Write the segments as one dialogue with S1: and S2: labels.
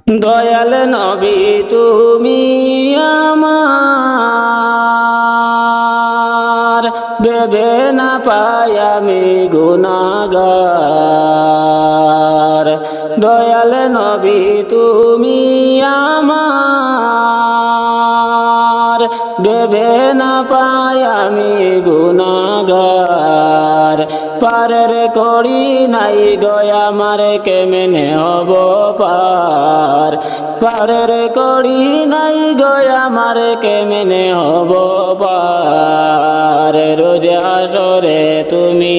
S1: দয়াল নবী তুমি আমার, ভেবে না পাই আমি গুনাহগার। দয়াল নবী তুমি আমার, ভেবে না পাই আমি গুনাহগার। পারের করি নাই গয়া আমার কেমনে হব পার, পারের করি নাই গয়া আমার কেমনে হব পার। রোজ আসরে তুমি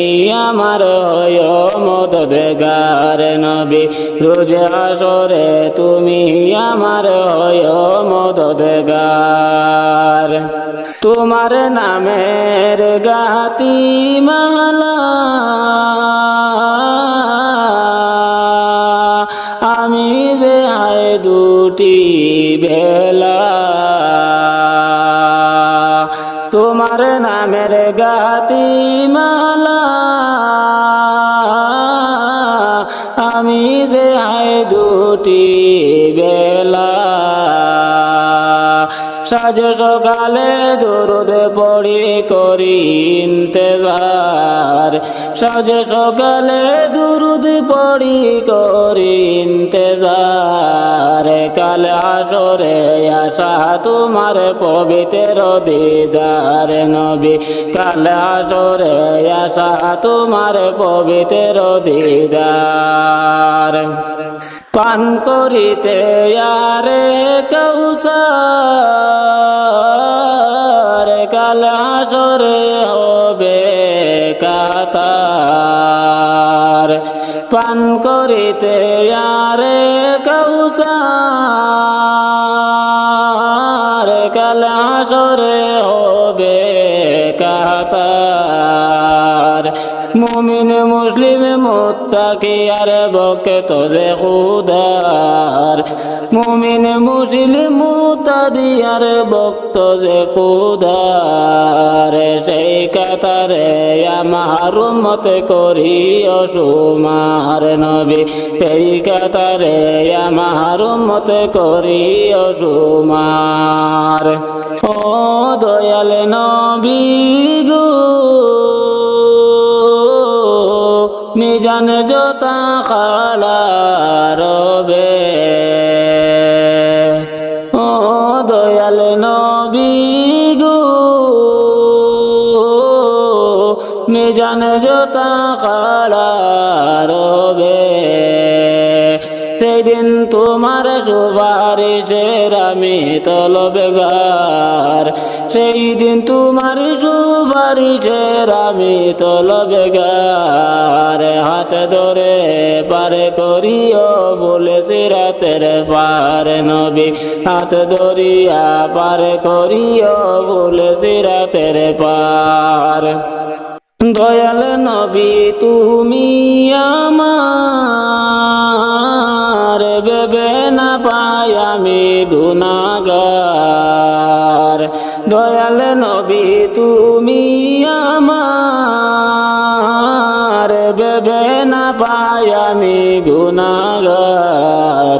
S1: আমার হয় মদদগার নবী, রোজ আসরে তুমি আমার হয় মদদগার। তোমার নামের গাতি মালা আমি যে আয় দুটি বেলা, তোমার নামের গাতি মালা আমি যে আয় দুটি বেলা। সাজ সকালে দরুদ পড়ি করি ইন্তেজার, সাজ সকালে দরুদ পড়ি করি ইন্তেজার। কাল আসরে আশা তোমার পবিত্র দিদার নবী, কাল আসরে আশা তোমার পবিত্র দিদার। পান করিতে আরে কৌসার, কাল আসরে হবে কাতার। পান করিতে আরে কৌসার, কাল আসরে হবে কাতার। মুমিন মুসলিম মুত্তাকি আর ভক্ত যে খুদার, মুমিন মুসলিম মুত্তাকি আর ভক্ত যে খুদার। সেই কাতারে আমার উম্মত করিও সুমার নবী, সেই কাতারে আমার উম্মত করিও সুমার। ও দয়াল নবী গো মিজান জোতা খালা রবে, ও দয়াল নবী গো মিজান জোতা খালা রবে। সেদিন তোমার সুপারিশের আমি তলবগার, সেই দিন তোমার সুপারিশের আমি তলবগার। হাত ধরে পারে করিও বলে সিরাতের পার নবী, হাত ধরিয়া পারে করিও বলে সিরাতের পার। দয়াল নবী তুমি আমার, ভেবে না পাই আমি গুনাহগার। দয়াল নবী তুমি আমার, ভেবে না পাই আমি গুনাহগার।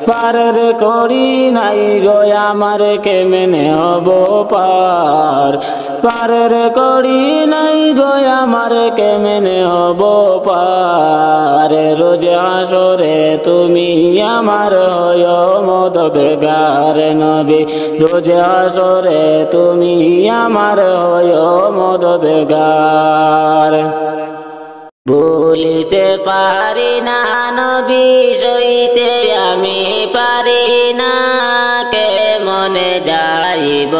S1: পারের করি নাই গয়া আমার কেমনে হব পার, পারের করি নাই গয়া আমার কেমনে হব পার। রোজ আসরে তুমি আমার হয় মদদগার নবী, রোজ আসরে তুমি আমার হয় মদদগার। ভুলিতে পারি না নবী সইতে আমি পারি না, কে মনে যাইব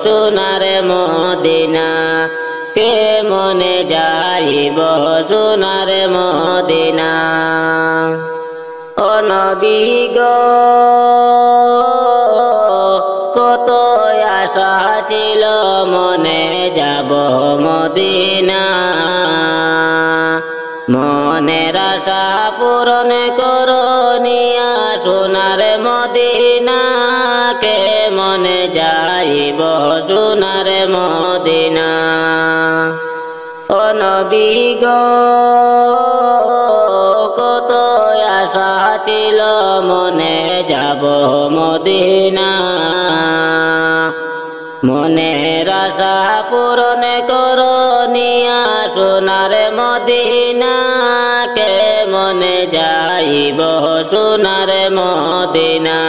S1: সোনার মদিনা, কে মনে যাইব সোনার মদিনা। ও নবী গো কত আশা ছিল মনে যাব মদিনা, মনের আশা পূরণ করো নিয়া সোনার মদিনা, কে মনে যাইব সোনার মদিনা। ও নবী গো কত আশা ছিল মনে যাব মদিনা মনের আশা পূরণ করো নিয়া সোনার মদিনা কে মনে যাইব সোনার মদিনা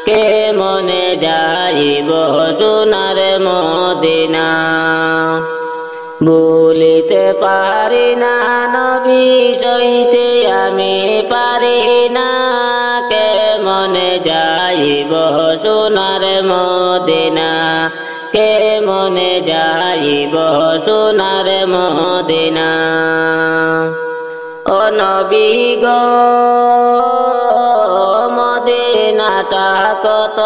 S1: কে মনে যাইব সোনার মদিনা ভুলিতে পারি না নবী সইতে আমি পারি না কে মনে যাইব সোনার মদিনা কে মনে যাইব সোনার মদিনা ও নবী গো মদিনাটা কত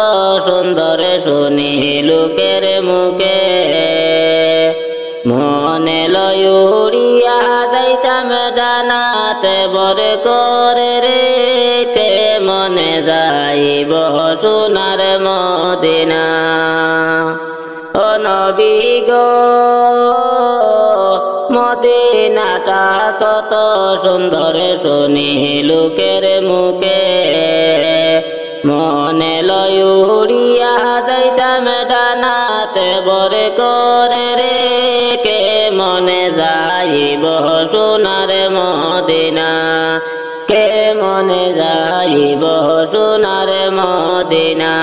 S1: সুন্দর শুনি লোকের মুখে মনে লয় উড়িয়া যাইতাম ডানাতে বর করে রে কে মনে যাইব সোনার মদিনা ও নবী গো মদিনাটা কত সুন্দর শুনি লোকের মুখে মনে লয় উড়িয়া যাইতাম ডানাতে বর করে রে কে মনে যাইব সোনার মদিনা কে মনে যাইব সোনার মদিনা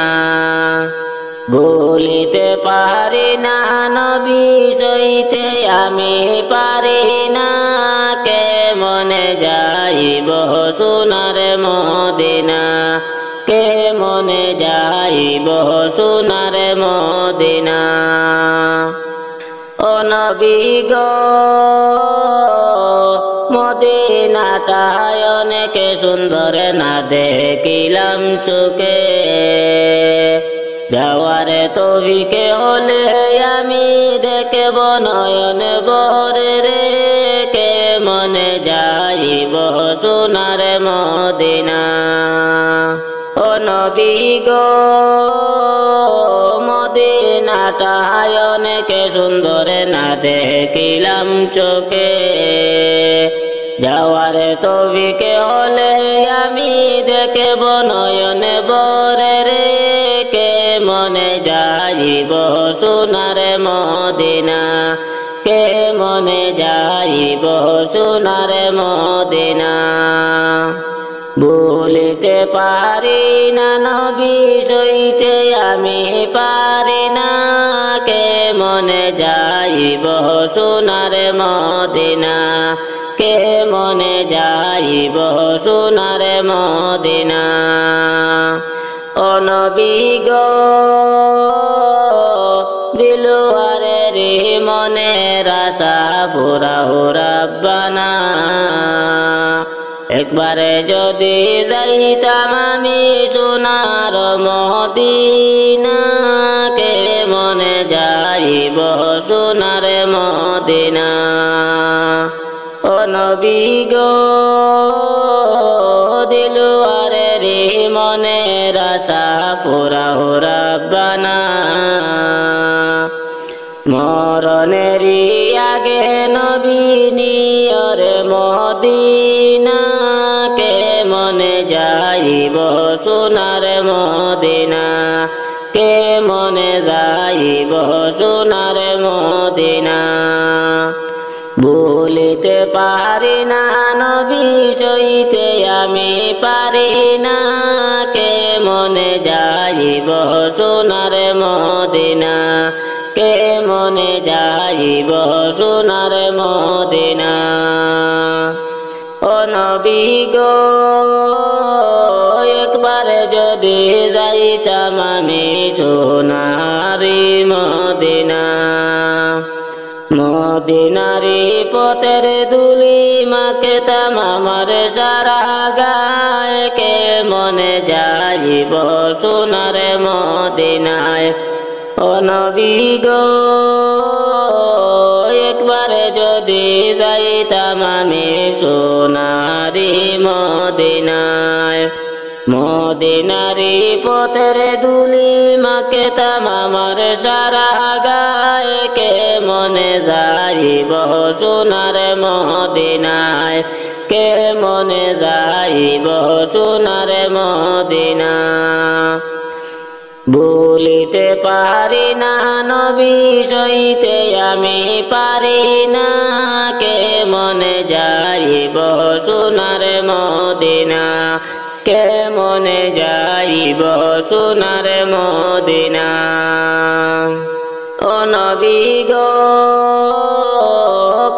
S1: ভুলিতে পারি না নবী সইতে আমি পারি না কে মনে যাইব সোনার মদিনা কে মনে যাইব সোনার মদিনা ও নবী গো মদিনাটায় অনেক সুন্দর না দেখিলাম চোখে যাওয়ারে তৌফিকে হলে আমি দেখব নয়ন ভরে রে কে মনে যাইব সোনার মদিনা ও নবী গো মদিনাটায় অনেক সুন্দর না দেখিলাম চোখে যাওয়ারে তৌফিকে হলে আমি দেখব নয়ন ভরে রে কে মনে যাইব সোনার মদিনা কে মনে যাইব সোনার মদিনা ভুলিতে পারি না নবী সইতে আমি পারি না কে মনে যাইব সোনার মদিনা কে মনে যাইব সোনার মদিনা ও নবী গো দিলওয়ারে রে মনের আশা ফুরাও রাব্বানা একবারে যদি যাইতাম আমি সোনার মদিনা কে মনে যাইব সোনার মদিনা ও নবী গো দিলওয়ারে রে মনের আশা ফুরাও রাব্বানা মরণেরই আগে নবী নিয়রে মদিনা কে মনে যাইব সোনার মদিনা কে মনে যাইব সোনার মদিনা ভুলিতে পারি না নবী সইতে আমি পারি না কে মনে যাইব সোনার মদিনা কে মনে যাইব সোনার মদিনা ও নবী গো একবার যদি যাইতাম আমি সোনারি মদিনা মদিনারি পথের দুলি মাখতাম আমার সারা গায়ে কে মনে যাইব সোনার মদিনায় ও নবী গো একবার যদি যাইতাম আমি সোনারি মদিনায় মদিনারি পথের দুলি মাখতাম আমার সারা গায়ে কে মনে মনে যাইব সোনার মদিনায়, কে মনে যাইব সোনার মদিনা। ভুলিতে পারি না নবী সইতে আমি পারি না, কে মনে যাইব সোনার মদিনা, কে মনে যাইব সোনার মদিনা। ও নবী গো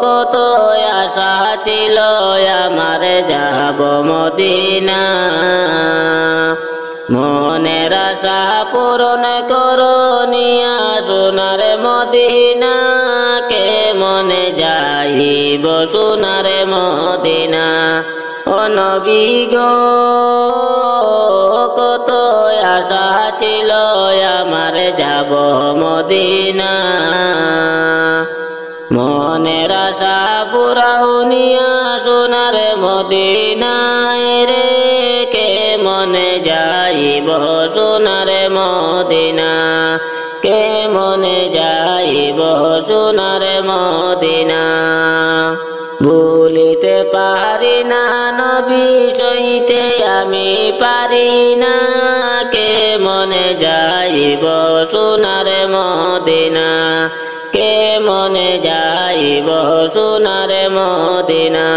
S1: কত আশা ছিল আমার যাব মদিনা, মনের আশা পূরণ করো নিয়া সোনার মদিনা, কে মনে যাইব সোনার মদিনা। ও নবী গো কত আশা ছিল আমার যাব মদিনা, মনের আশা পুরাও নিয়া সোনার মদিনায় রে, কে মনে যাইব সোনার মদিনা, কে মনে যাইব সোনার মদিনা। ভুলিতে পারি না নবী সইতে আমি পারি না, কে মনে যাইব সোনার মদিনা, কে মনে যাইব সোনার মদিনা।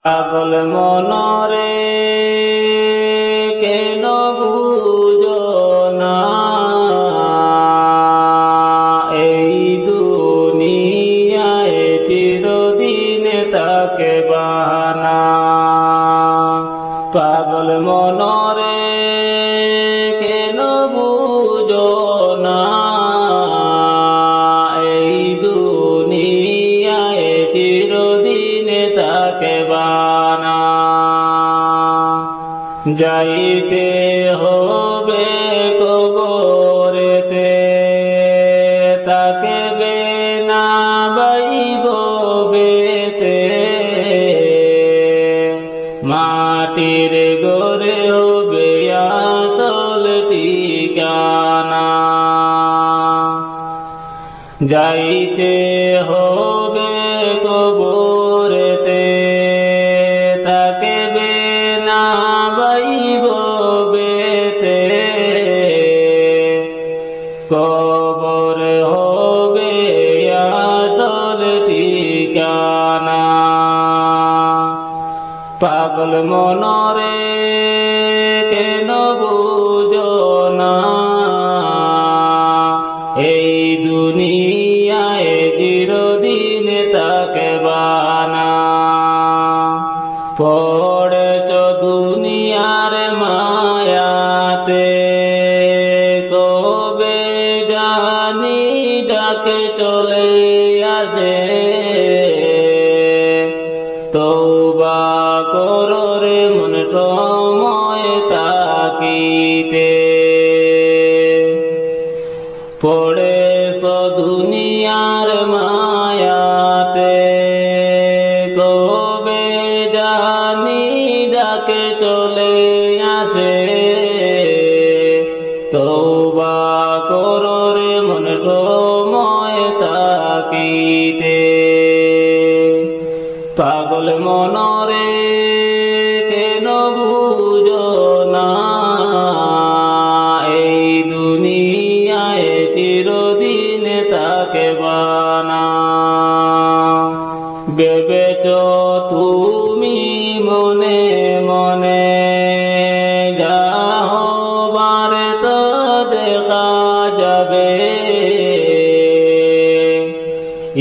S1: পাগল মনরে কেন বুঝো না, এই দুনিয়ায় চিরদিন তাকে বাহানা। পাগল মনরে কেন বুঝো না, এই দুনিয়ায় চিরদিন তাকে বাহানা। যাইতে হবে কবরেতে, তাকে বেনা বাইব বেতে, মাটির গড়ে হবে আসল ঠিকানা। যাইতে হবে কবরেতে, তাকে বেনা বাইব বেতে, কবর হবে আসল ঠিকানা। পাগল মনরে কেন বুঝো না, এই দুনিয়ায় চিরদিন তাকে বানা। পড়েছ দুনিয়ার মায়াতে, কবে জানি ডাকে চলে আসে, তওবা করো রে মন সময় তাকিতে। পড়েছ দুনিয়ার মায়াতে, কবে জানি ডাকে চলে আসে, তওবা করো রে মন সময় তাকিতে। পাগল মনরে কেন বুঝো না, এই দুনিয়ায় চিরদিন তাকে বানা। ভেবেছ তুমি মনে মনে, যা হবার তো দেখা যাবে,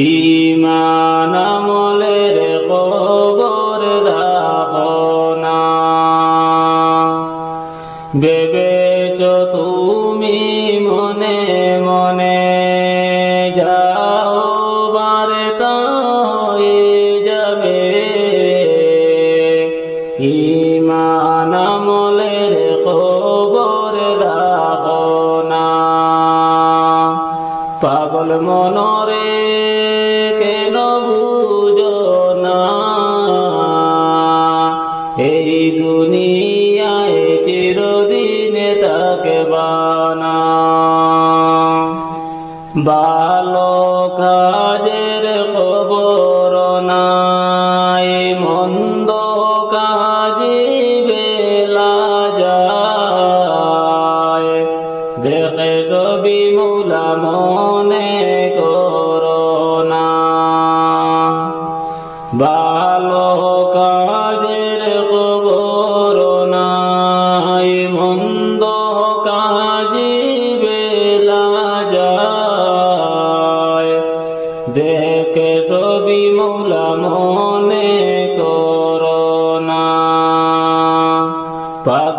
S1: ঈমান আমলের খবর রাখো না। ভেবেছ তুমি মনে মনে, যাও বারে তো যাবে, ঈমান আমলের খবর রাখো না। পাগল মনরে কেন বুঝো না, এই দুনিয়ায় চিরদিন তাকে বানা। ভালো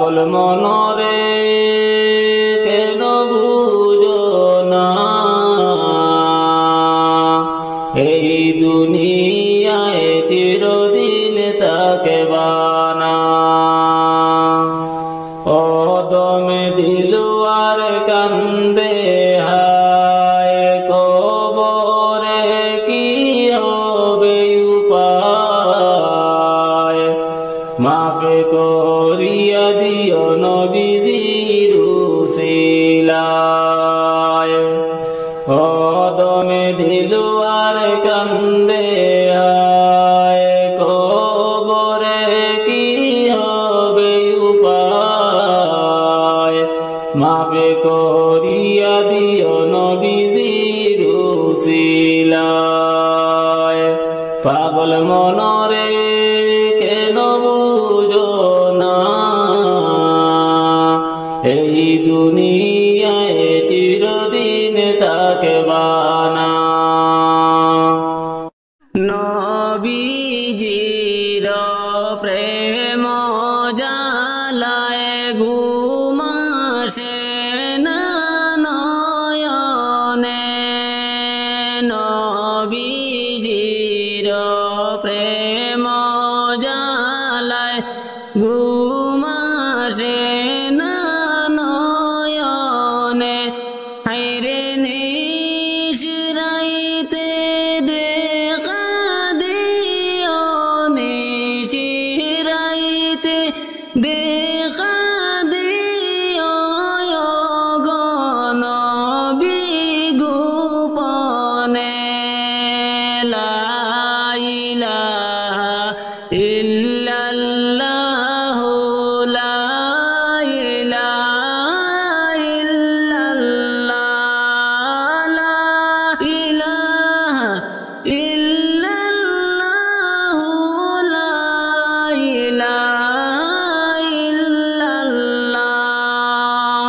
S1: পাগল মনরে কেন বুঝো না এই দুনিয়ায় চিরদিন থাকবা না অদমে দিল আর কান্দে হায় কবরে কি হবে উপায় মাফে করিয়া দিও নবীজির উসিলায় অদমে দিল আর কান্দে হায় কবরে কি হবে উপায় মাফে করিয়া দিও নবীজির উসিলায় পাগল মনরে কেন বুঝো না এই দুনিয়ায় চিরদিন থাকবা না নবীজির প্রেম জালায় ঘুম আসে না নয়নে নবীজির প্রেম জালায় ঘুম আসে না নয়নে হায়রে নিশিরাইতে দেখা দিও নিশিরাইতে দেখা দিও গো নবী গোপনে লা ইলাহা ইল্লাল্লাহু লা ইলাহা ইল্লাল্লাহ লা ইলাহা ইল্লাল্লাহু লা ইলাহা ইল্লাল্লাহ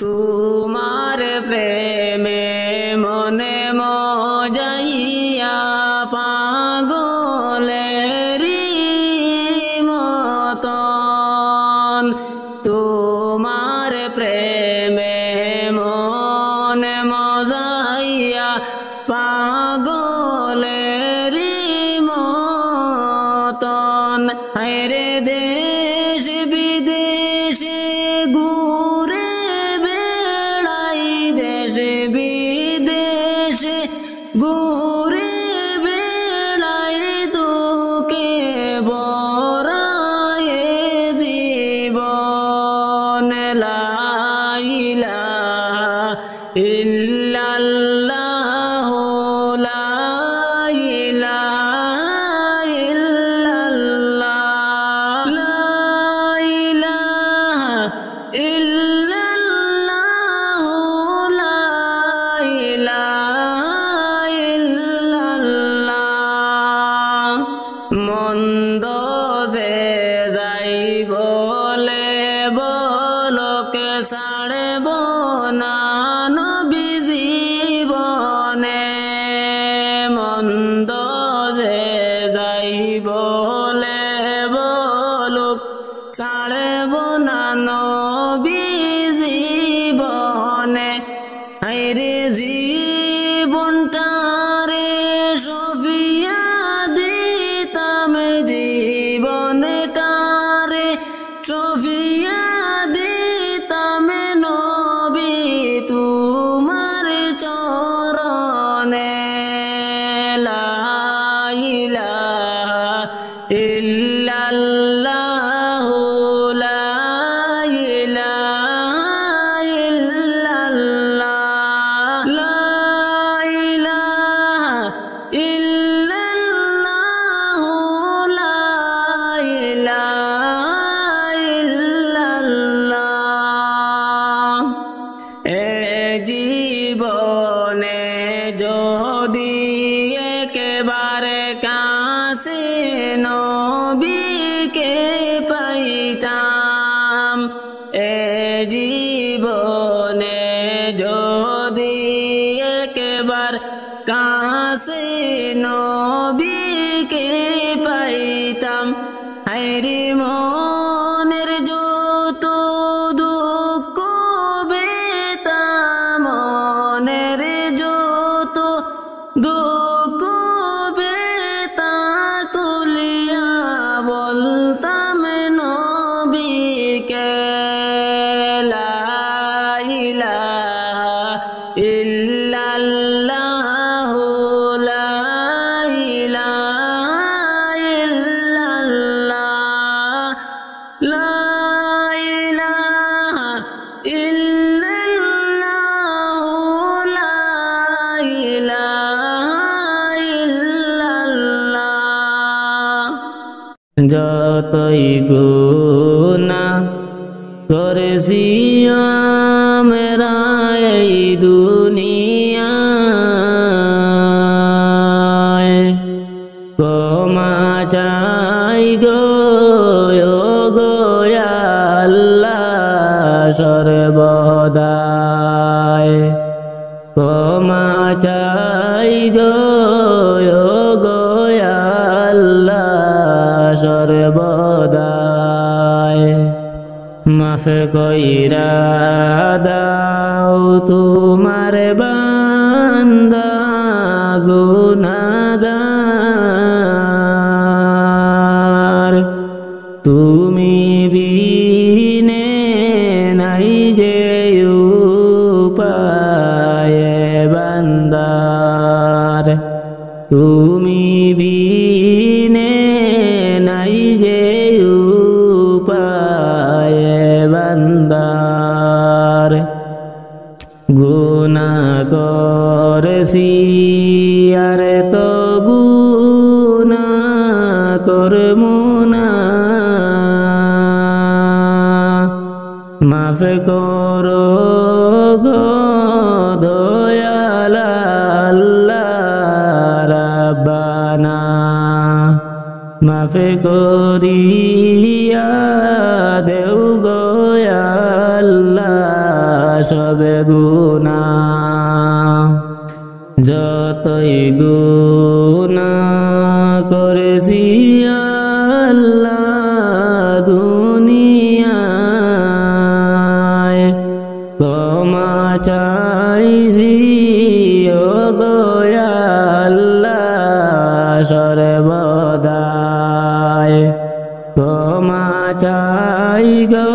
S1: তোমার প্রেমে মনে মজাইয়া পাগলেরি মতন তোমার প্রেমে মনে মজাইয়া পাগলেরি মতন হায়রে দেশ বিদেশে ঘুরে বেড়াই দেশ বিদেশে ঘুরে বেড়াই তোকে বরায়ে জীবন লা ইলাহা ইল্লাল্লাহু লা ইলাহা ইল্লাল্লাহ লা ইলাহা ইল্লাল্লাহু লা ইলাহা ইল্লাল্লাহ মন্দ যে যাই বলে বলকে ছাড়ব না নবী জীবনে মন্দ যে যাই বলে বলক ছাড়ব না নবী জীবনে হায়রে জীবনটারে সফিয়া দিতাম জীবনটারে সফিয়া দিতাম নবী তোমার চরণে লা ইলাহা ইল্লাল্লাহু লা ইলাহা ইল্লাল্লাহ লা ইলাহা ইল্লাল্লাহু লা ইলাহা ইল্লাল্লাহ এ জীবনে যদি একেবারে কাছে নবীকে পাইতাম এ জীবনে যদি একেবার কাছে নবীকে পাইতাম হায়রে মনের যতই গুনাহ করেছি আমরা এই দুনিয়ায়, ক্ষমা চাই গো আল্লাহ সর্বদাই, ক্ষমা চাই গো আল্লাহ সর্বদাই। মাফ কইরা দাও তোমার বান্দা গুনাহগার, তুমি বিনে নাই যে উপায় বান্দার, তুমি বিনে নাই যে উপায় বান্দার। গুনাহ করেছি আর তো গুনাহ করমু না, মাফ করো গো দয়াল আল্লাহ রাব্বানা, মাফ করিয়া দেও গো আল্লাহ সব গুনাহ। যতই গুনাহ করেছি আল্লাহ দুনিয়ায়, ক্ষমা চাইছি গো আল্লাহ সর্বদাই, ক্ষমা চাই গো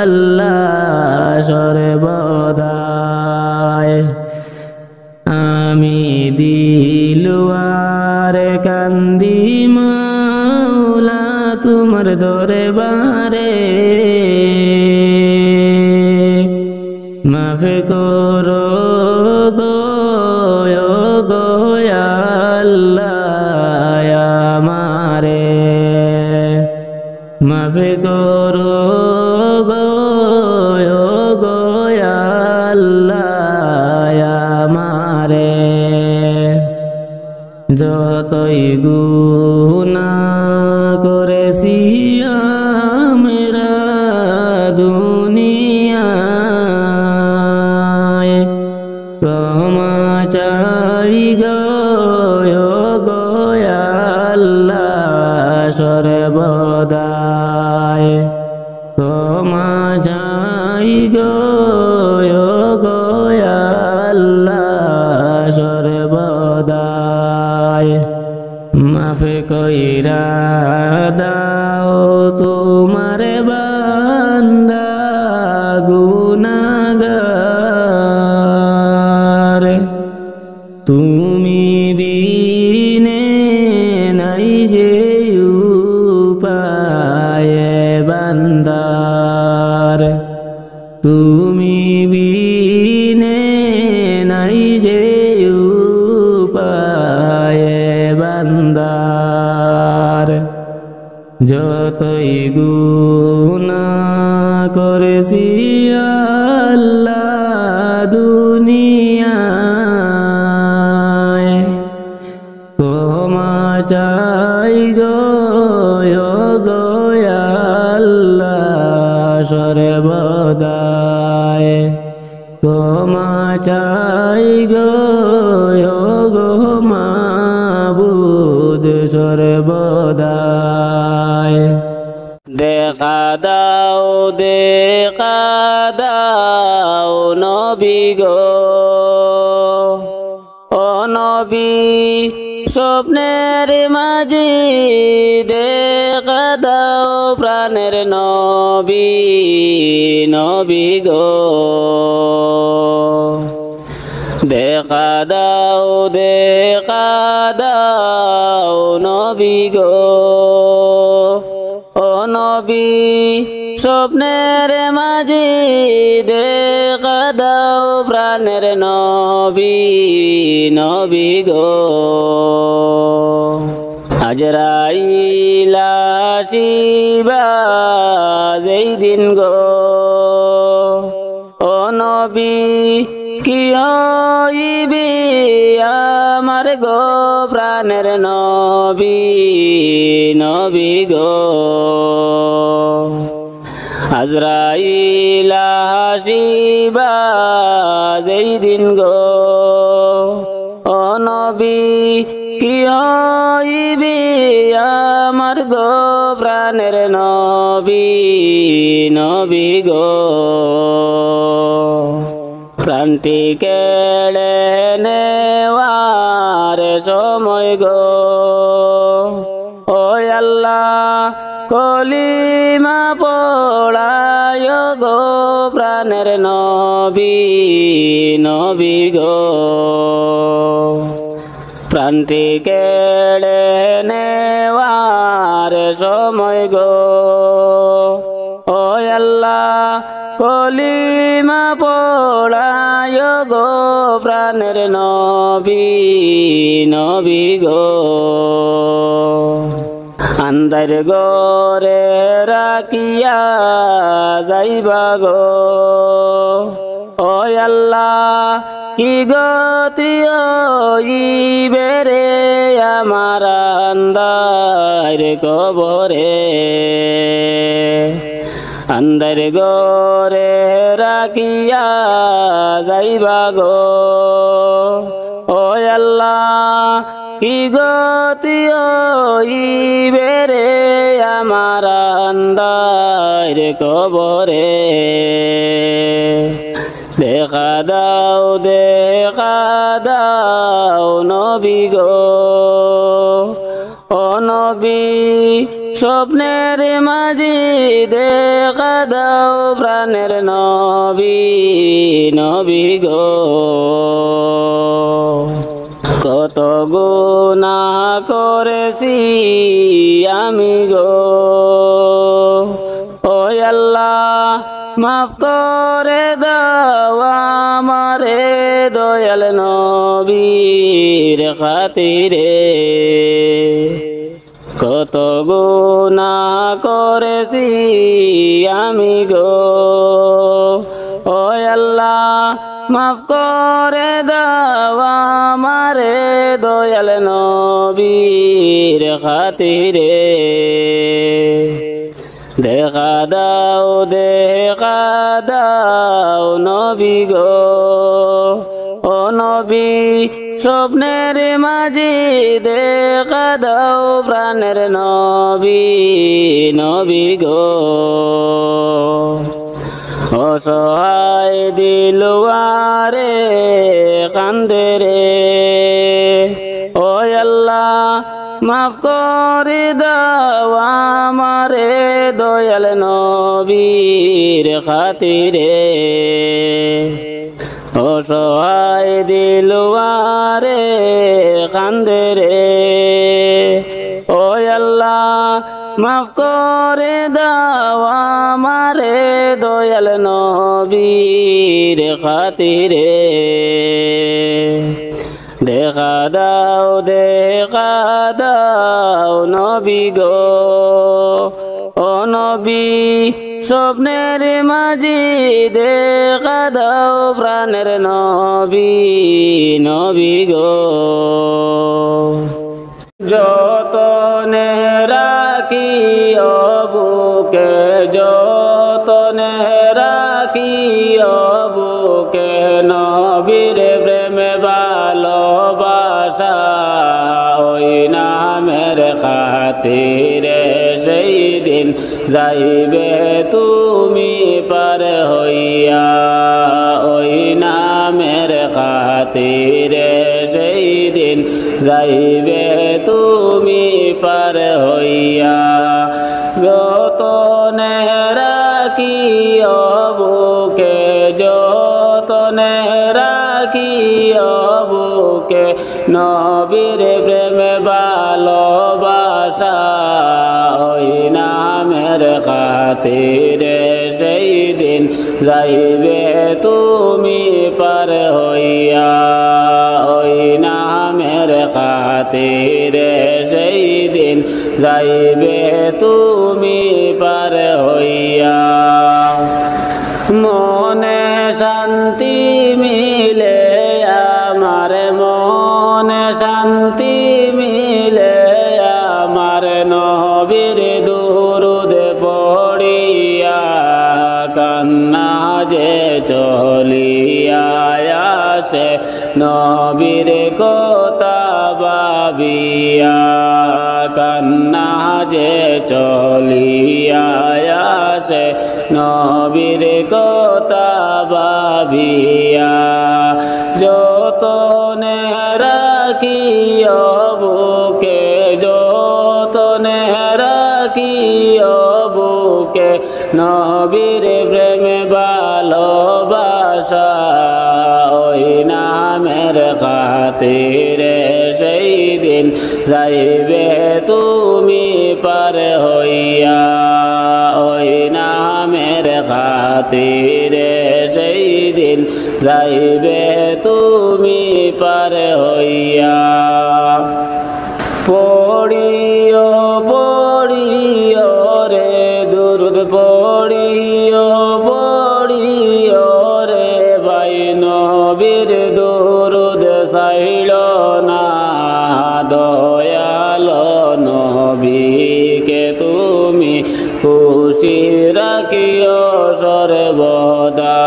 S1: আল্লাহ সর্বদাই। আমি দিলওয়ার কান্দি মাওলা তোমার দরবারে, মাফ করো গো আল্লাহ আমারে, মাফ করো গো আল্লাহ আমারে। যতই গুনাহ করেছি আমরা দুনিয়ায়, ক্ষমা চাই গো আল্লাহ সর্বদাই, ক্ষমা চাই গো আল্লাহ সর্বদাই। মাফ কইরা দাও তোমার বান্দা গুনাহগার, তুমি বিনে নাই যে উপায় বান্দার, তুমি বিনে নাই যে উপায় বান্দার। যতই গুনাহ করেছি আল্লাহ দুনিয়ায়, ক্ষমা চাই গো আল্লাহ সর্বদাই, ক্ষমা চাই গো মাবুদ সর্বদাই। দেখা দাও নবী গো ও নবী, স্বপ্নের মাঝে দেখা দাও প্রাণের নবী, নবী গো দেখা দাও নবী গো ও নবী, স্বপ্নের মাঝে দেখা দাও প্রাণের নবী, নবী গো। আজরাইল আসিবা যেই দিন গো ও নবী কি হইবি আমার গো প্রাণের নবী নবী গো আজরাইল আসিবা যেই দিন গো ও নবী কি হইবি আমার গো প্রাণের নবী নবী গো প্রাণটি কেড়ে নেওয়ার সময় গো ও আল্লাহ কলিমা পড়ায় গো প্রাণের নবী নবী গো প্রাণটি কেড়ে নেওয়ার সময় গো ও আল্লাহ কলিমা পড়ায় গো প্রাণের নবী নবী গো আন্দার গোরে রাখিয়া যাইবা গো ও আল্লাহ কি গতি হইবে রে আমার আন্দার কবরে আন্দার গোরে রাখিয়া যাইবা গো ও আল্লাহ কি গতি হইবে রে আমার আন্দার কবরে দেখা দাও নবী গো ও নবী স্বপ্নের মাঝি দেখা দাও প্রাণের নবী নবী গো কত গুনাহ করেছি আমি গো ও আল্লাহ মাফ করে দাও আমারে দয়াল নবীর খাতিরে কত গুনাহ করেছি আমি গো ও আল্লাহ মাফ করে দাও আমারে দয়াল নবীর খাতিরে দেখা দাও নবী গো ও নবী স্বপ্নের মাঝি দেখা দাও প্রাণের নবী নবী গো অসহায় দিলওয়ারে কান্দে রে ও আল্লাহ মাফ করে দাও আমারে দয়াল নবীর খাতিরে অসহায় দিলওয়ারে কান্দে রে ও আল্লাহ মাফ করে দাও আমারে দয়াল নবীর খাতিরে দেখা দাও নবী গো ও নবী স্বপ্নের মাঝি দেখা দাও প্রাণের নবী নবী গো যতনে রাখি বুকে যতনে রাখি বুকে নবীর প্রেমে ভালোবাসা ওই নামের খাতিরে সেই দিন যাইবে তুমি পার হইয়া ওই নামের খাতিরে সেই দিন যাইবে তুমি পার হইয়া যতনে রাখি বুকে যতনে রাখি বুকে নবীর প্রেমে ভালোবাসা ওই নামের খাতিরে সেই দিন যাইবে তুমি পার হইয়া ওই নামের খাতিরে সেই দিন যাইবে তুমি পার হইয়া মনে শান্তি মিলে আমার মনে শান্তি মিলে আমার নবীর দুরূদ পড়িয়া কান্না যে চলিয়া আসে নবীর কথা ভাবিয়া কান্না যে চলিয়া আসে নবীর কথা ভাবিয়া যতনে রাখিও বুকে যতনে রাখিও বুকে নবীর প্রেমে ভালোবাসা ওই নামের খাতিরে সেই দিন যাইবে তুমি পার হইয়া ওই নামের খাতিরে সেই দিন যাইবে তুমি পার হইয়া পড়িও পড়িও রে দুরূদ পড়িও পড়িও রে ভাই নবীর দুরূদ ছাইল না দয়ালো নবীকে তুমি খুশি রাখিও সর্বদা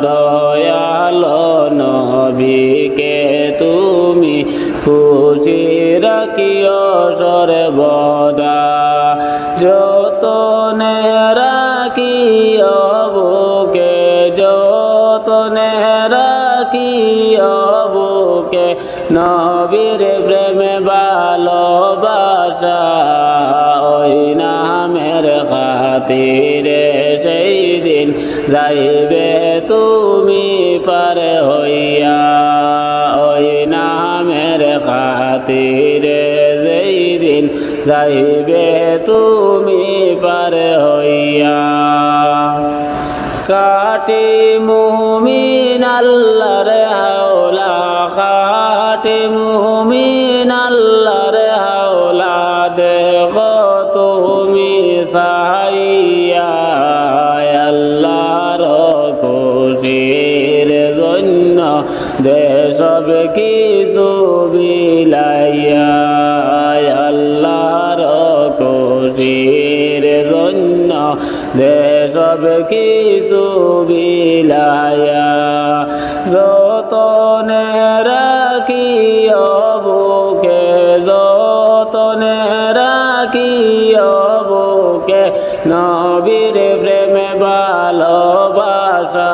S1: দয়ালো নবীকে তুমি খুশি রাখিও সর্বদা যতনে রাখিও বুকে যতনে রাখিও বুকে নবীর প্রেমে ভালোবাসা ওই নামের খাতিরে সেই দিন যাইবে তুমি পার হইয়া ওই নামের খাতিরে সেই দিন যাইবে তুমি পার হইয়া কাটি মুমিন আল্লাহর হাওলা কাটি মুমিন আল্লাহর হাওলা দেখো তুমি সাইয়া আল্লাহর খুশির জন্য দেশব কিছু বিলাইয়া আল্লাহর খুশির জন্য দেশব কিছু বিলাইয়া যতনে রাখিও বুকে যতনে রাখিও বুকে নবীর প্রেমে ভালোবাসা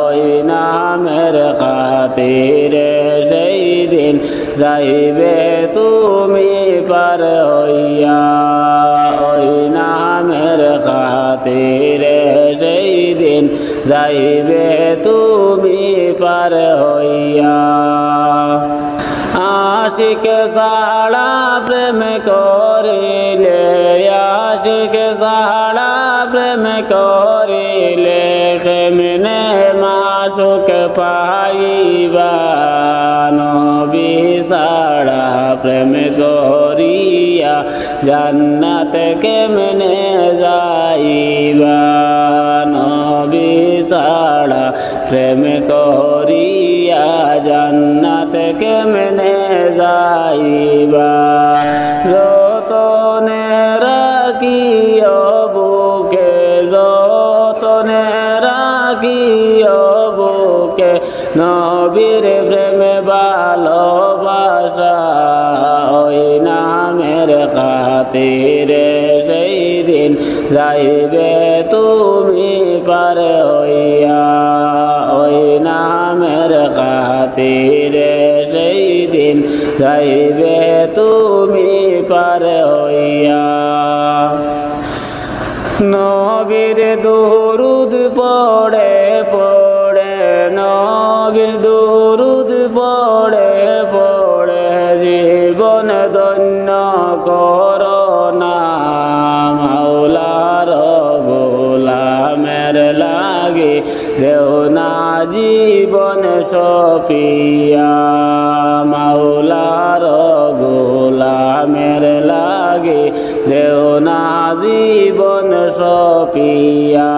S1: ওই নামের খাতিরে সেই দিন যাইবে তুমি পার হইয়া ওই নামের খাতিরে সেই দিন যাইবে তুমি পার হইয়া আশিক সাড়া প্রেম করিলে আশিক সাড়া প্রেম করিলে কেমনে মাসুক পাইবা নবী সাড়া প্রেম করিয়া জান্নাত কেমনে যাইবা নবী সাড়া প্রেম করিয়া জান্নাত কেমনে যাইবা যতনে রাখিও বুকে যতনে রাখিও বুকে নবীর প্রেমে ভালোবাসা ওই নামের খাতিরে সেই দিন যাইবে তুমি পার হইয়া ওই নামের খাতিরে সেই দিন যাইবে তুমি পার হইয়া নবীর দুরূদ পড়ে পড়ে নবীর দুরূদ পড়ে পড়ে জীবন ধন্য করোনা মাওলার সপিয়া মাওলার গোলামের লাগে দেও না জীবন সপিয়া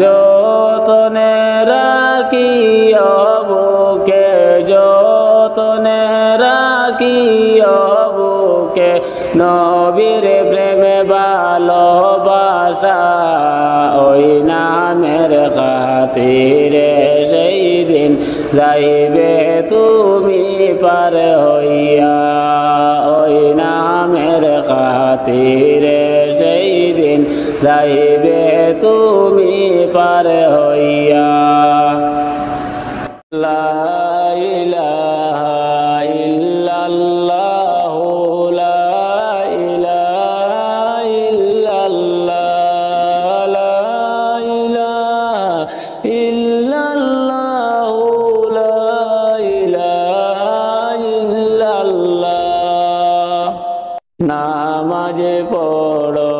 S1: যতনে রাখিও বুকে যতনে রাখিও বুকে নবীর প্রেমে ভালোবাসা ওই নামের খাতিরে সেই দিন যাইবে তুমি পার হইয়া ওই নামের খাতিরে সেই দিন যাইবে তুমি পার হইয়া লা ইলাহা ইল্লাল্লাহ লা ইলাহা ইল্লাল্লাহ লা ইলাহা ইল্লাল্লাহ লা ইলাহা ইল্লাল্লাহ নামাজ পড়ো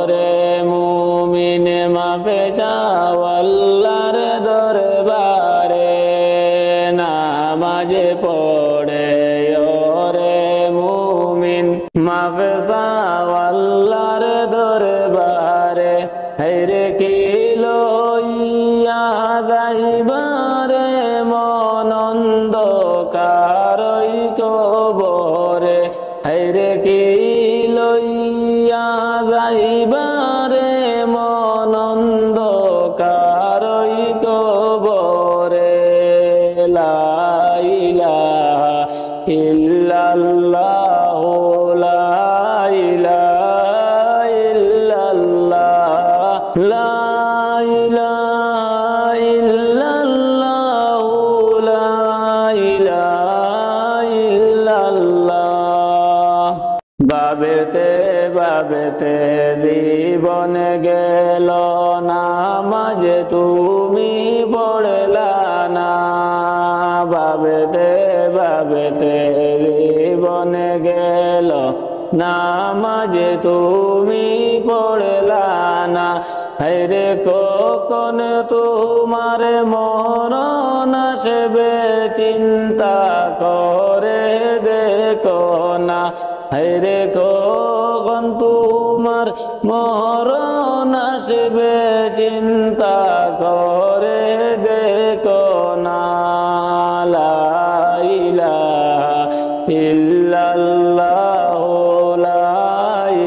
S1: রে মুমিন মাপে যাও আল্লাহর দরবারে নামাজ পড়ে রে মুমিন মাপে যাও আল্লাহর দরবারে হেরে কি লইয়া যাইবারে মন অন্ধকারই কবরে হেরে কি লইয়া যাইবারে মন অন্ধকারই কবরে লা ইলাহা ইল্লাল্লাহ লা ইলাহা ইল্লাল্লাহ লা ইলাহা ইল্লাল্লাহ লা ইলাহা ইল্লাল্লাহ ভাবেতে ভাবেতে জীবন গেল নামাজ তুমি পড়লা না ভাবেতে ভাবেতে জীবন গেল নামাজ তুমি পড়লা না হেরে কখন তোমার মরণ আসবে চিন্তা করে দেখো না হেরে কখন তোমার মরণ আসবে চিন্তা করে দেখো না লা ইলাহা ইল্লাল্লাহ লা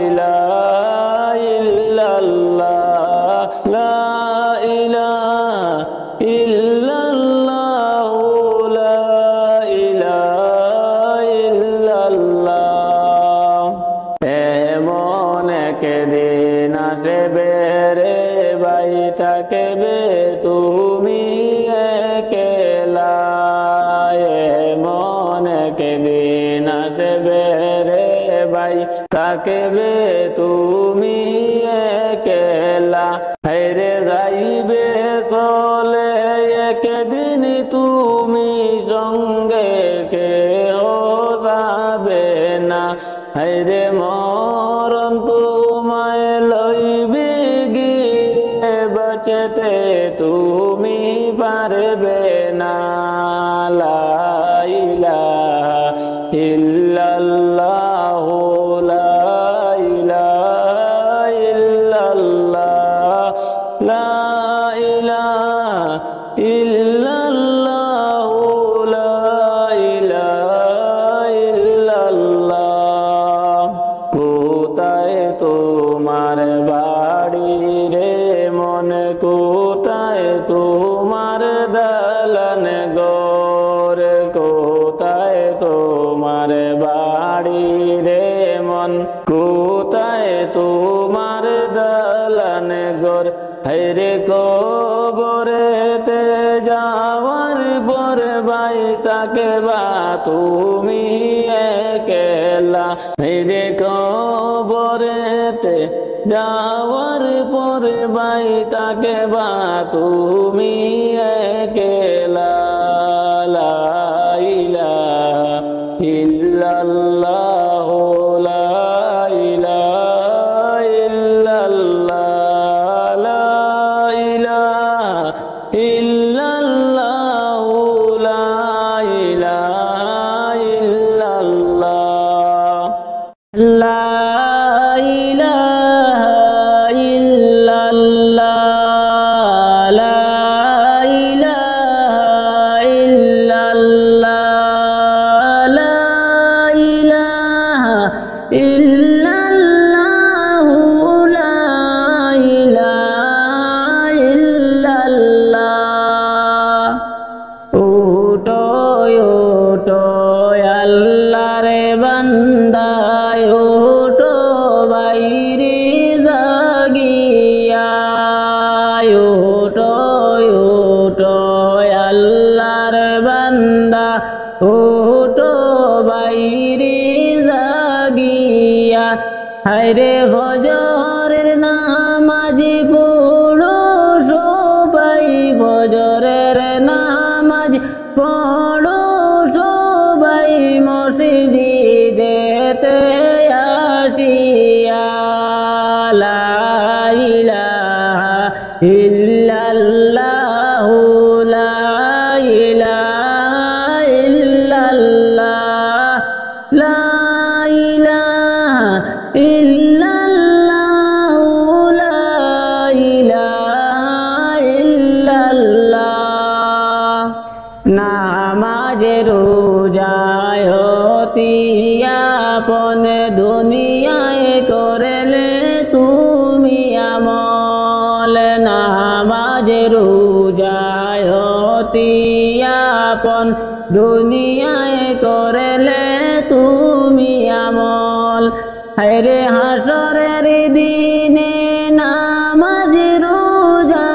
S1: ইলাহা ইল্লাল্লাহ লা ইলাহা ইল্লাল্লাহ লা ইলাহা ইল্লাল্লাহ এমন একদিন আসবে রে ভাই থাকবে তুমি একলা এমন একদিন আসবে রে ভাই থাকবে তুমি একলা হেরে যাইবে চলে একদিন তুমি সঙ্গে কেহ যাবে না হেরে মরণ তোমায় লইবে গিয়ে বাঁচতে তুমি পারবে না লা ইলাহা ইল্লাল্লাহ লা ইলাহা ইল্লাল্লাহ লা ইলাহা ইল্লাল্লাহ লা ইলাহা ইল্লাল্লাহ কোথায় তোমার বাড়ি রে মন কোথায় তোমার দালান ঘর কোথায় তোমার বাড়ি রে মন কোথায় তোমার দালান ঘর হেরে কবরেতে যাওয়ার পরে ভাই তাকে বা তুমি একলা হেরে কবরেতে যাওয়ার পরে ভাই তাকে বা তুমি একলা লা ইলাহা ইল্লাল্লাহ লা ইলাহা ইল্লাল্লাহ লা ইলাহা ইল্লাল্লাহ হায়রে ফজরের নামাজি পড়ো সবাই ফজরের নামাজ পড়ো সবাই মসজিদেতে আসিয়া লা ইলাহা ইল্লাল্লাহু লা ইলাহা ইল্লাল্লাহ লা ইলাহা ইল্লাল্লাহু লা ইলাহা ইল্লাল্লাহ নামাজে রোজায় অতি আপন দুনিয়ায় করলে তুমি আমল নামাজে রোজায় অতি আপন দুনিয়ায় করলে তুমি আমল হায়রে হাসরের দিনে নামাজ রোজা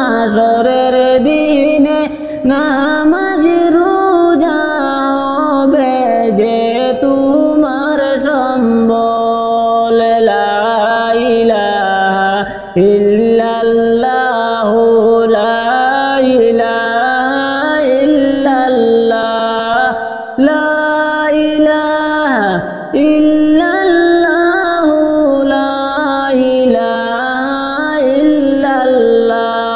S1: হাসরের দিনে নামাজ রোজা হবে যে তোমার সম্বল লা ইলাহা ইল্লাল্লাহু লা ইলাহা ইল্লাল্লাহ লা ইলাহা ইল্লাল্লাহু লা ইলাহা ইল্লাল্লাহ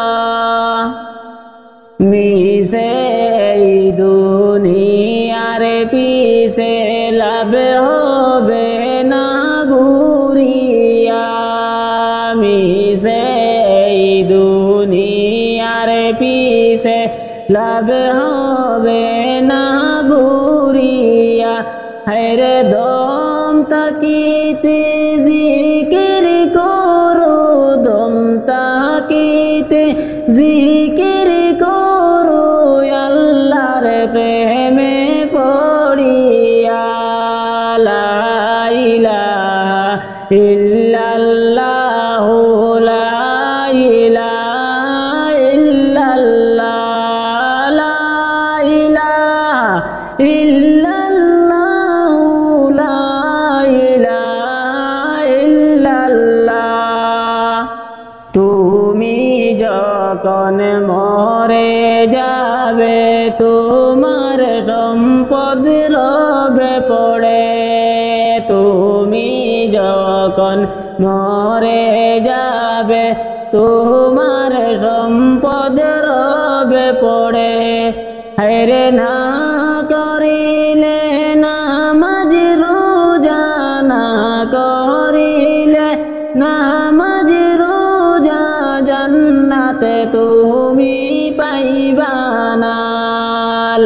S1: মিশে দুনিয়ার পিছে লাভ হবে না ঘুরিয়া মিশে দুনিয়ার পিছে লাভ হবে না ঘুরিয়া হায়রে দম তাকিতে জিকির করো দম তাকিতে জিকির করো আল্লাহর প্রেমে পড়িয়া লা ইলাহা ইল্লাল্লাহু লা ইলাহা ইল্লাল্লাহ লা ইলাহা ইল্লাল্লাহু লা ইলাহা ইল্লাল্লাহ তুমি যখন মরে যাবে তোমার সম্পদ রবে পড়ে তুমি যখন মরে যাবে তোমার সম্পদ রবে পড়ে হায়রে না করিলে নামাজ রোজা না করিলে নামাজ রোজা জান্নাতে তুমি পাইবা না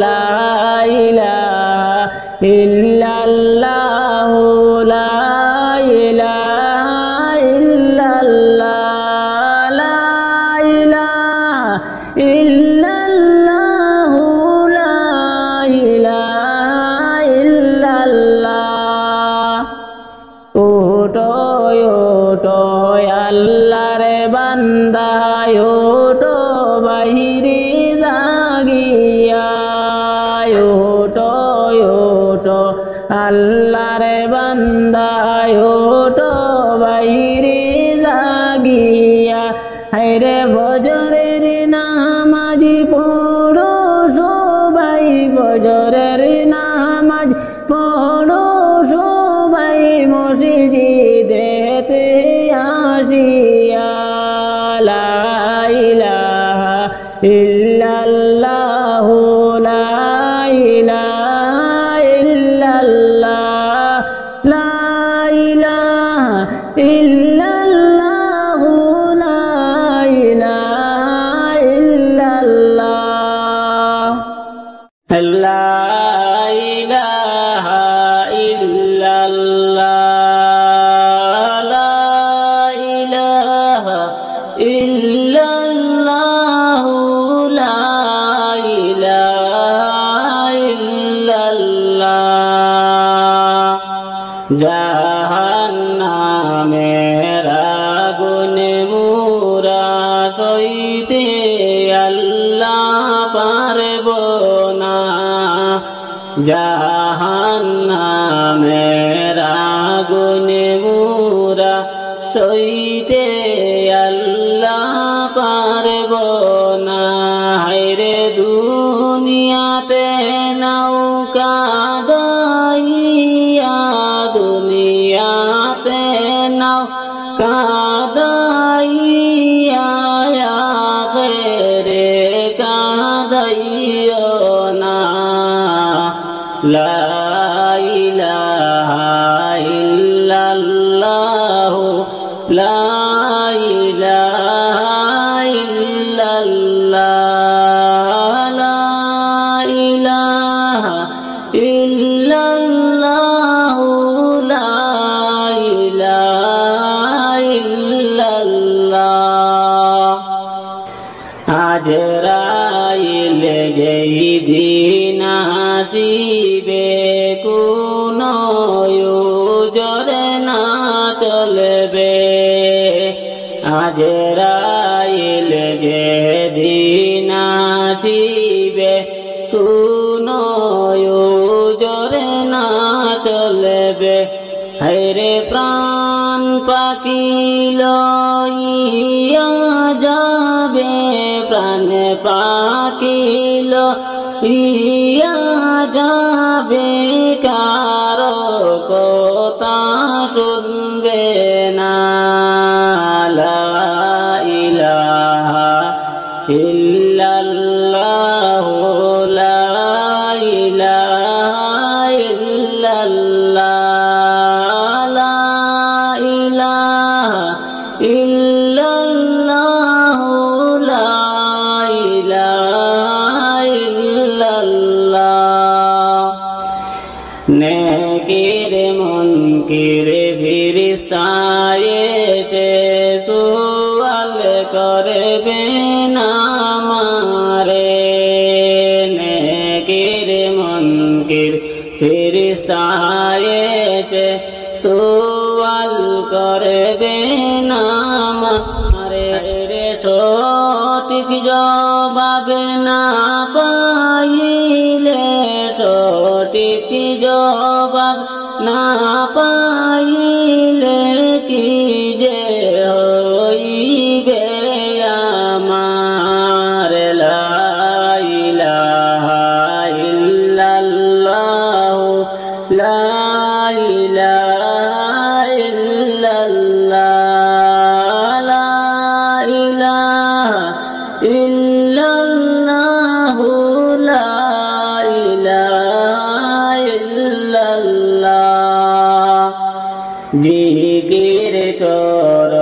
S1: লা ইলাহা ইল্লাল্লাহু লা ইলাহা ইল্লাল্লাহ লা ইলাহা ইল্লাল্লাহু লা ইলাহা ইল্লাল্লাহ ওটো ওটো আল্লাহর বান্দা ওটো বাহিরে জাগিয়া ওটো ওটো আল্লাহর বান্দা ওটো বাহিরে জাগিয়া হায়রে ফজরের নামাজ পড়ো সবাই ফজরের নামাজ পড়ো সবাই মসজিদেতে আসিয়া লা ইলাহা ইল্লাল্লাহু লা ইলাহা ইল্লাল্লাহ লা ইলাহা ইল্লাল্লাহু লা ইলাহা ইল্লাল্লাহ লা ইলাহা ইল্লাল্লাহ লা ইলাহা ইল্লাল্লাহু লা ইলাহা ইল্লাল্লাহ জাহান্নামের আগুনে মুরা সইতে আল্লাহ পারব না জাহান্নামের আগুনে ইলাহা ইল্লাল্লাহ লা ইলাহা ইল্লাল্লাহ লা ইলাহা ইল্লাল্লাহ আজরাইল যেই দিন আসিবে কোনো জরে না চলবে আজরাইল যেদিন আসিবে কোনো জরে না চলবে হায়রে প্রাণ পাখি লইয়া যাবে প্রাণ পাখি লইয়া যাবে কারো কথা শুনবে না লা ইলাহা ইল্লাল্লাহ লা ইলাহা ইল্লাল্লাহ লা ইলাহা ইল্লাল্লাহ লা ইলাহা ইল্লাল্লাহ নেকির মুনকির ফেরেশতা এসে সুয়াল করবে না আমারে নেকির মুনকির ফেরেশতা এসে সুয়াল করবে না আমারে রে সঠিক জবাব না পাইলে সঠিক জবাব না পাইলে কি যে হইবে আমার লা ইলাহা ইল্লাল্লাহ লা ইলাহা ইল্লাল্লাহ লা ইলাহা ইল্লাল্লাহ লা ইলাহা ইল্লাল্লাহ জিকির কর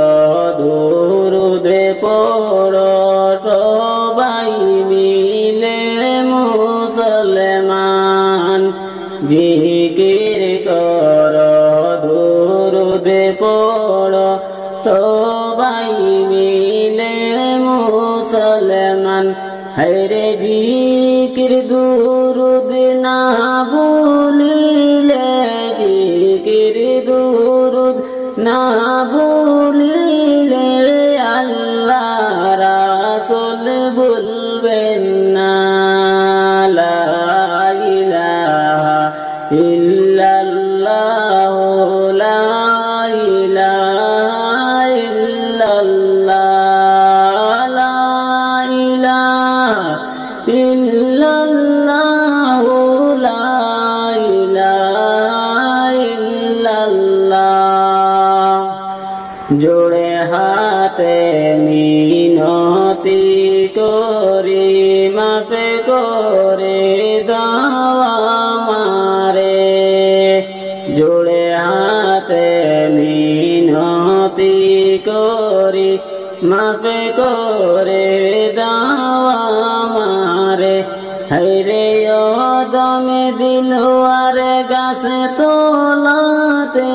S1: দুরূদ পড়ো সবাই মিলে মুসলমান জিকির কর দুরূদ পড়ো সবাই মিলে মুসলমান হায়রে জিকির দুরূদ না ভুলিলে জিকির দুরূদ না ভুলিলে আল্লাহ রাসূল ভুলবেন না লা ইলাহা ইল্লাল্লাহ লা ইলাহা ইল্লাল্লাহ লা ইলাহা ইল্লাল্লাহ লা ইলাহা ইল্লাল্লাহ জোড়ে হাতে মিনতি করি মাফ করে দাও আমারে জোড়ে হাতে মিনতি করি মাফ করে দাও আমারে হায়রে দমে দিলওয়ার গাছে তোলাতে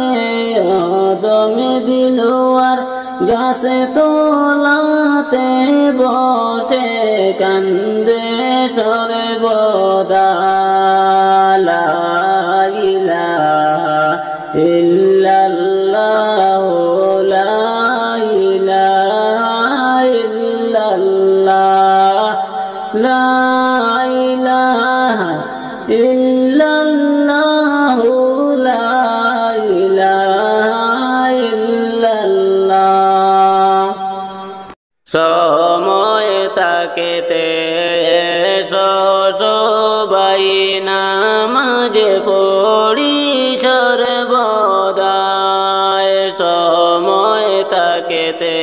S1: দমে দিলওয়ার গাছে তোলাতে বসে কান্দে সর্বদা লা ইলাহা ইল্লাল্লাহ লা ইলাহা ইল্লাল্লাহ লা ইলাহা ইল্লাল্লাহ লা ইলাহা ইল্লাল্লাহ সময় তাকেতে সবাই নামাজ পড়ি সর্বদা সময় তাকেতে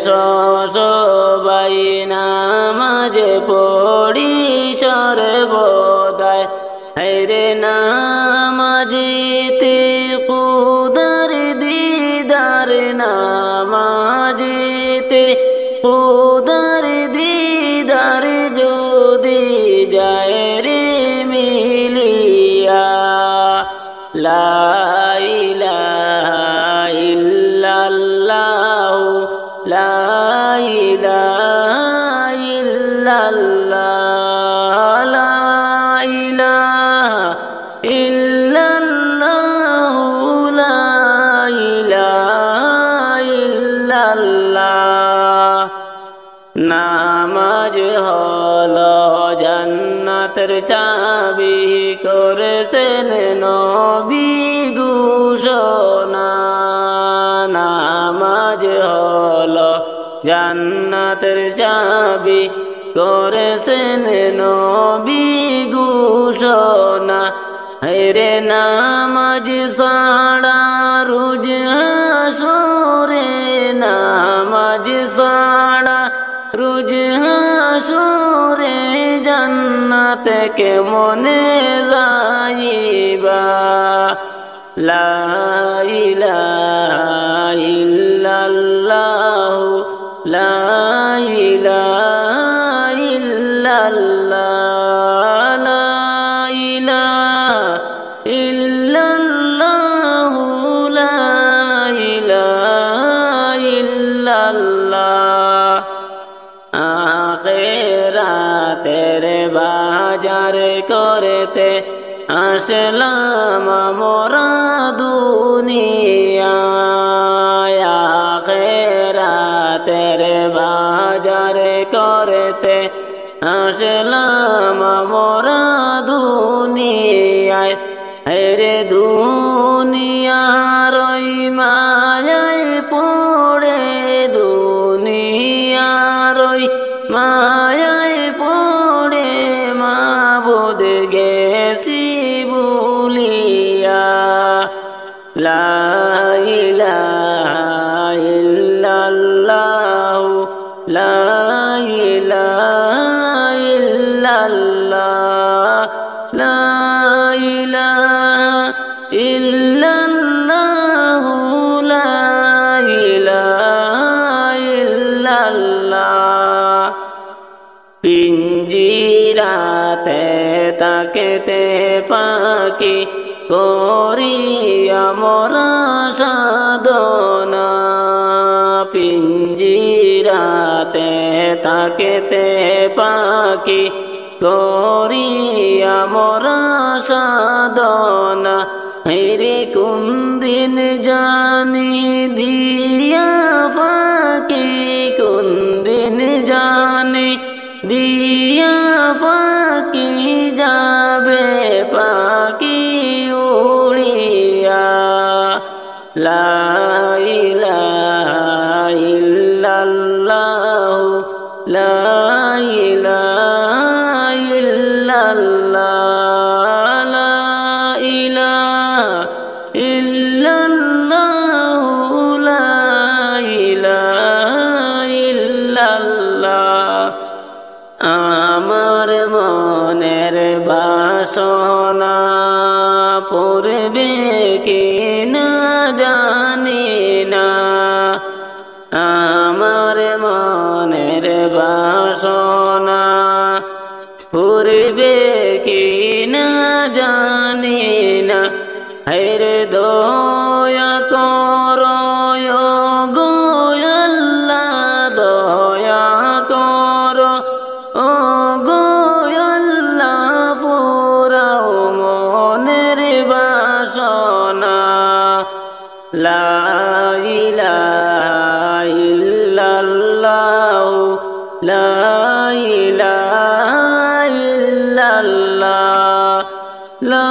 S1: সবাই নামাজ পড়ি সর্বদা হায়রে নামাজিতে কুদার দিদার নামা মাঝেতে খুদার দিদার যদি যায় রে মিলিয়া লা ইলাহা ইল্লাল্লাহু লা ইলাহা ইল্লাল্লাহ লা ইলাহা ইল্লাল্লাহু লা ইলাহা ইল্লাল্লাহ নামাজ হলো জান্নাতের চাবি করেছেন নবী ঘোষণা নামাজ হলো জান্নাতের চাবি করেছেন নবী ঘোষণা হেরে নামাজ ছাড়া রোজ হাসরে নামাজ ছাড়া রোজ হাসরে জান্নাতে কেমনে যাইবা লা ইলাহা ইল্লাল্লাহু লা ইলাহা ইল্লাল্লাহ লা ইলাহা ইল্লাল্লাহু লা ইলাহা ইল্লাল্লাহ আখিরাতের বাজার করতে আসলাম মোরা দুনিয়ায় আখিরাতের বাজার করতে আসলাম মোরা দুনিয়ায় হেরে দুনিয়ার ওই মায়ায় পড়ে দুনিয়ার ওই মায়ায় পড়ে মাবুদ গেছি ভুলিয়া লা ইলাহা ইল্লাল্লাহু লা ইলাহা ইল্লাল্লাহ লা ইলাহা ইল্লাল্লাহু লা ইলাহা ইল্লাল্লাহ পিঞ্জিরাতে তাকেতে পাখি করিয়া মোরা সাধনা পিঞ্জিরাতে তাকেতে পাখি করিয়া মোরা সাধনা হেরে কোন দিন জানি দিয়া পাখি কোন দিন জানি দিয়া পাখি যাবে পাখি উড়িয়া লা ইলাহা ইল্লাল্লাহু লা ইলাহা ইল্লাল্লাহ লা ইলাহা ইল্লাল্লাহু লা ইলাহা ইল্লাল্লাহ আমার মনের বাসনা পূর্বে কি না জানি না আমার মনের বাসনা পূর্বে কি না জানি না হেরে দয়া করো গো আল্লাহ দয়া করো ও গো আল্লাহ পুরাও মনের বাসনা লা ইলাহা ইল্লাল্লাহু লা ইলাহা ইল্লাল্লাহ লা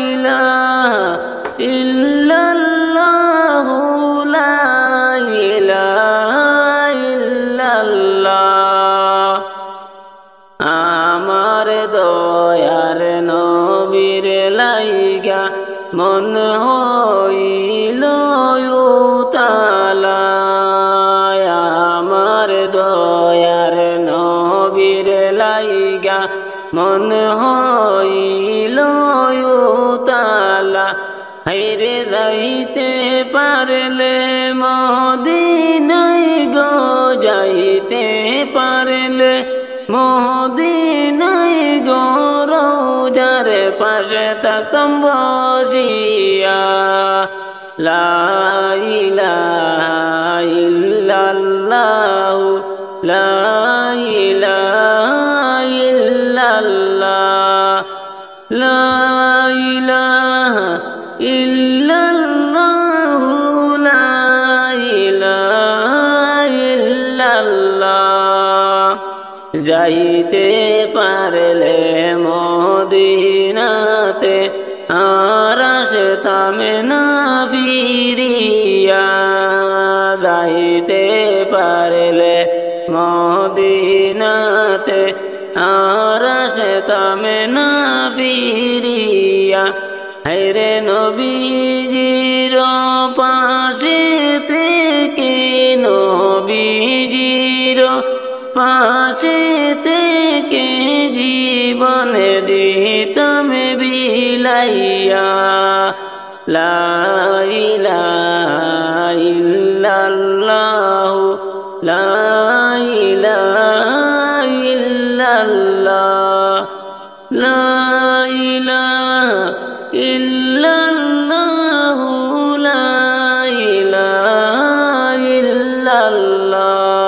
S1: ইলাহা ইল্লাল্লাহু লা ইলাহা ইল্লাল্লাহ আমার দয়ার নবীর লাইগা মন হইল উতালা আমার দয়ার নবীর লাইগা মন হইল উতালা হাইরে যাইতে পারলে মদিনা মদিনায় গো রওজার পাশে থাকতাম বসিয়া লা ইলাহা ইল্লাল্লাহু লা ইলাহা ইল্লাল্লাহ লা ইলাহা ইল্লাল্লাহু লা ইলাহা ইল্লাল্লাহ যাইতে পারলে মদিনাতে আর আসতাম না ফিরিয়া যাইতে পারলে মদিনাতে আর আসতাম না ফিরিয়া হায়রে নবীজির পাশে থেকে নবীজির পাশে থেকে জীবন দিতাম বিলাইয়া লা ইলাহা ইল্লাল্লাহু লা ইলাহা ইল্লাল্লাহ লা ইলাহা ইল্লাল্লাহু লা ইলাহা ইল্লাল্লাহ